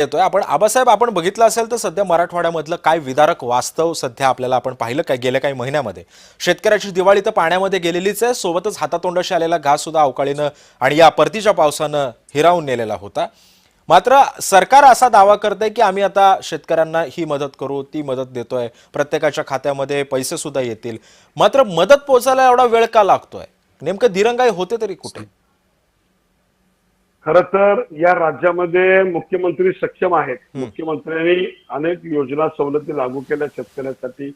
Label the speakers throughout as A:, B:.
A: येतोय आपण आबासाहेब, आपण बघितलं असेल तर सध्या मराठवाड्यामधलं काय विदारक वास्तव सध्या आपल्याला आपण पाहिलं काय गेल्या काही महिन्यामध्ये. शेतकऱ्याची दिवाळी तर पाण्यामध्ये गेलेलीच आहे, सोबतच हातातोंडाशी आलेला घास सुद्धा अवकाळीनं आणि या परतीच्या पावसानं हिरावून नेलेला होता. मात्र सरकार असा दावा करतंय की आम्ही आता शेतकऱ्यांना ही मदत करू, ती मदत देतोय, प्रत्येकाच्या खात्यामध्ये पैसे सुद्धा येतील. मात्र मदत पोहोचायला एवढा वेळ का लागतोय? नेमकं दिरंगाई होते तरी कुठे?
B: खरं तर या राज्यामध्ये मुख्यमंत्री सक्षम आहेत. मुख्यमंत्र्यांनी अनेक योजना सवलती लागू केल्या शेतकऱ्यांसाठी,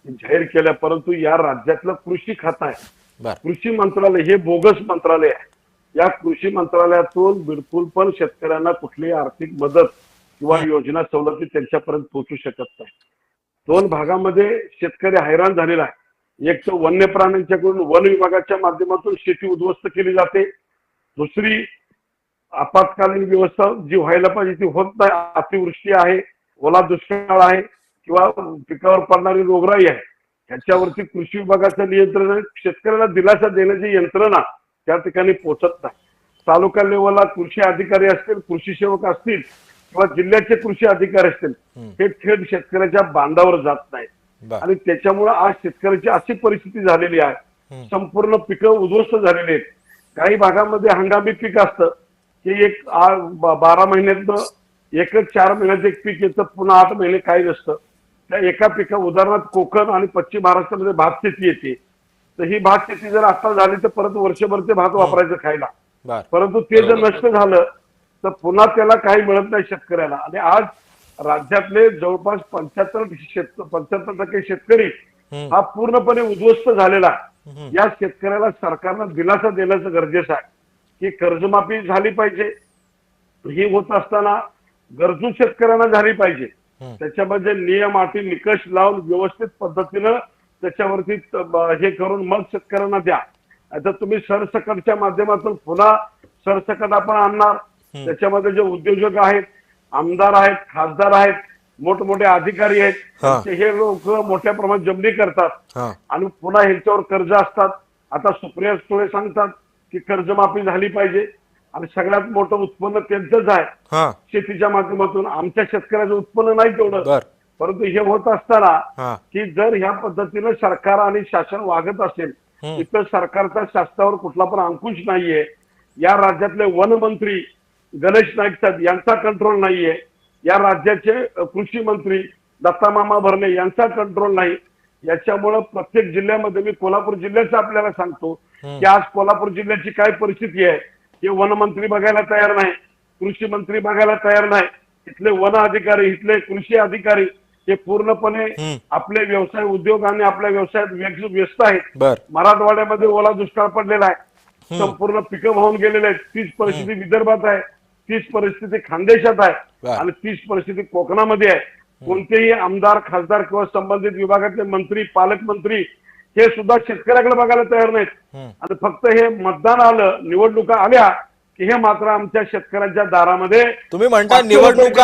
B: जाहीर केल्या, परंतु या राज्यातलं कृषी खातं आहे, कृषी मंत्रालय हे बोगस मंत्रालय आहे. या कृषी मंत्रालयातून बिलकुल पण शेतकऱ्यांना कुठलीही आर्थिक मदत किंवा योजना सवलती त्यांच्यापर्यंत पोहोचू शकत नाही. दोन भागामध्ये शेतकरी हैराण झालेला आहे. एक तर वन्य प्राण्यांच्याकडून वन विभागाच्या माध्यमातून शेती उद्ध्वस्त केली जाते, दुसरी आपत्कालीन व्यवस्था जी व्हायला पाहिजे ती होत नाही. अतिवृष्टी आहे, ओला दुष्काळ आहे किंवा पिकावर पडणारी रोगराई आहे, ह्याच्यावरती कृषी विभागाचं नियंत्रण आहे. शेतकऱ्याला दिलासा देण्याची यंत्रणा त्या ठिकाणी पोहोचत नाही. तालुका लेवलला कृषी अधिकारी असतील, कृषी सेवक असतील किंवा जिल्ह्याचे कृषी अधिकारी असतील, हे थेट शेतकऱ्याच्या बांधावर जात नाहीत आणि त्याच्यामुळे आज शेतकऱ्याची अशी परिस्थिती झालेली आहे, संपूर्ण पिकं उद्ध्वस्त झालेली आहेत. काही भागामध्ये हंगामी पीक असतं की एक 12 महिन्यातनं एकच 4 महिन्यात एक पीक येतं, पुन्हा 8 महिने काही नसतं. त्या एका पिका उदाहरणार्थ कोकण आणि पश्चिम महाराष्ट्रामध्ये भात शेती येते, तर ही भात शेती जर आता झाली तर परत वर्षभर ते भात वापरायचं खायला, परंतु ते जर नष्ट झालं तर पुन्हा त्याला काही मिळत नाही शेतकऱ्याला. आणि आज राज्यातले जवळपास 75% शेतकरी हा पूर्णपणे उद्ध्वस्त झालेला आहे. या शेतकऱ्याला सरकारनं दिलासा देण्याचं गरजेचं आहे की कर्जमाफी झाली पाहिजे. ही होत असताना गरजू शेतकऱ्यांना झाली पाहिजे. त्याच्यामध्ये नियम अटी निकष लावून व्यवस्थित पद्धतीनं त्याच्यावरती हे करून मग शेतकऱ्यांना द्या. आता तुम्ही सरसकटच्या माध्यमातून पुन्हा सरसकट आपण आणणार, त्याच्यामध्ये जे उद्योजक आहेत, आमदार आहेत, खासदार आहेत, मोठमोठे अधिकारी आहेत, हे लोक मोठ्या प्रमाणात जमनी करतात आणि पुन्हा ह्यांच्यावर कर्ज असतात. आता सुप्रिया सुळे सांगतात की कर्जमाफी झाली पाहिजे आणि सगळ्यात मोठं उत्पन्न त्यांचंच आहे शेतीच्या माध्यमातून. आमच्या शेतकऱ्याचं उत्पन्न नाही तेवढं, परंतु हे होत असताना की जर ह्या पद्धतीनं सरकार आणि शासन वागत असेल, इथं सरकारचा शासनावर कुठला पण अंकुश नाहीये. या राज्यातले वनमंत्री गणेश नाईक साहेब यांचा कंट्रोल नाहीये. या राज्याचे कृषी मंत्री दत्तामामा भरणे यांचा कंट्रोल नाही. याच्यामुळं प्रत्येक जिल्ह्यामध्ये, मी कोल्हापूर जिल्ह्याचं आपल्याला सांगतो की आज कोल्हापूर जिल्ह्याची काय परिस्थिती आहे, हे वनमंत्री बघायला तयार नाही, कृषी मंत्री बघायला तयार नाही. इथले वन अधिकारी, इथले कृषी अधिकारी हे पूर्णपणे आपले व्यवसाय उद्योग आणि आपल्या व्यवसायात व्यस्त आहेत. मराठवाड्यामध्ये ओला दुष्काळ पडलेला आहे, संपूर्ण पिकं वाहून गेलेले आहेत. तीच परिस्थिती विदर्भात आहे, तीच परिस्थिती खानदेशात आहे आणि तीच परिस्थिती कोकणामध्ये आहे. कोणतेही आमदार, खासदार किंवा संबंधित विभागातले मंत्री, पालकमंत्री हे सुद्धा शेतकऱ्याकडे बघायला तयार नाहीत आणि फक्त हे मतदान आलं, निवडणुका आल्या की हे मात्र आमच्या शेतकऱ्यांच्या दारामध्ये
A: तुम्ही म्हणता निवडणुका